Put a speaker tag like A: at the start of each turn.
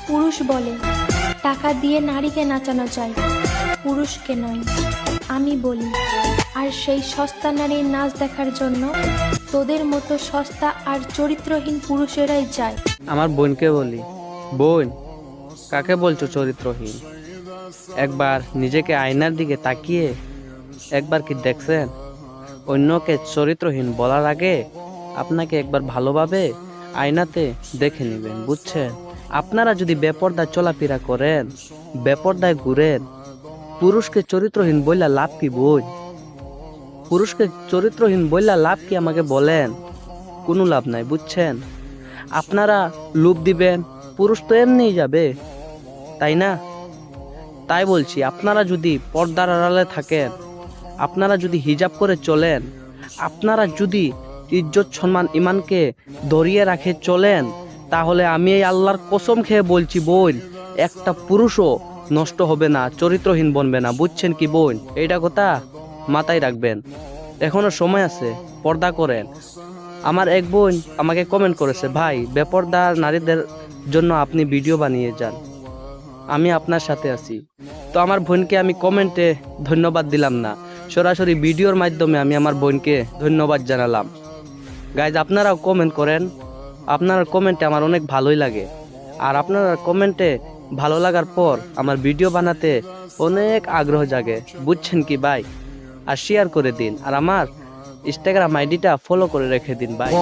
A: পুরুষ বলে টাকা দিয়ে নারীকে নাচানো যায়, পুরুষকে নয়। আমি বলি আর সেই সস্তা নারীর নাচ দেখার জন্য তোদের মতো সস্তা আর চরিত্রহীন পুরুষেরাই যায়।
B: আমার বোনকে বলি, বোন কাকে বলছো চরিত্রহীন? একবার নিজেকে আয়নার দিকে তাকিয়ে একবার কি দেখছেন? অন্যকে চরিত্রহীন বলার আগে আপনাকে একবার ভালোভাবে আয়নাতে দেখে নেবেন, বুঝছেন? আপনারা যদি বেপরদায় চলাফেরা করেন, বেপরদায় ঘুরেন, পুরুষকে চরিত্রহীন বললা লাভ কি বোন? পুরুষকে চরিত্রহীন বললা লাভ কি আমাকে বলেন? কোনো লাভ নাই, বুঝছেন? আপনারা লোভ দিবেন, পুরুষ তো এমনিই যাবে, তাই না? তাই বলছি, আপনারা যদি পর্দার আড়ালে থাকেন, আপনারা যদি হিজাব করে চলেন, আপনারা যদি ইজ্জত সম্মান ইমানকে ধরিয়ে রাখে চলেন, তাহলে আমি এই আল্লাহর কসম খেয়ে বলছি বোন, একটা পুরুষও নষ্ট হবে না, চরিত্রহীন বনবে না, বুঝছেন কি বোন? এইটা কথা মাথায় রাখবেন। এখনো সময় আছে, পর্দা করেন। আমার এক বোন আমাকে কমেন্ট করেছে, ভাই বেপর্দা নারীদের জন্য আপনি ভিডিও বানিয়ে যান, আমি আপনার সাথে আছি। তো আমার বোনকে আমি কমেন্টে ধন্যবাদ দিলাম না, সরাসরি ভিডিওর মাধ্যমে আমি আমার বোনকে ধন্যবাদ জানালাম। গাইজ, আপনারাও কমেন্ট করেন, আপনার কমেন্টে আমার অনেক ভালোই লাগে। আর আপনার কমেন্টে ভালো লাগার পর আমার ভিডিও বানাতে অনেক আগ্রহ জাগে, বুঝছেন কি ভাই? আর শেয়ার করে দিন, আর আমার ইনস্টাগ্রাম আইডিটা ফলো করে রেখে দিন ভাই।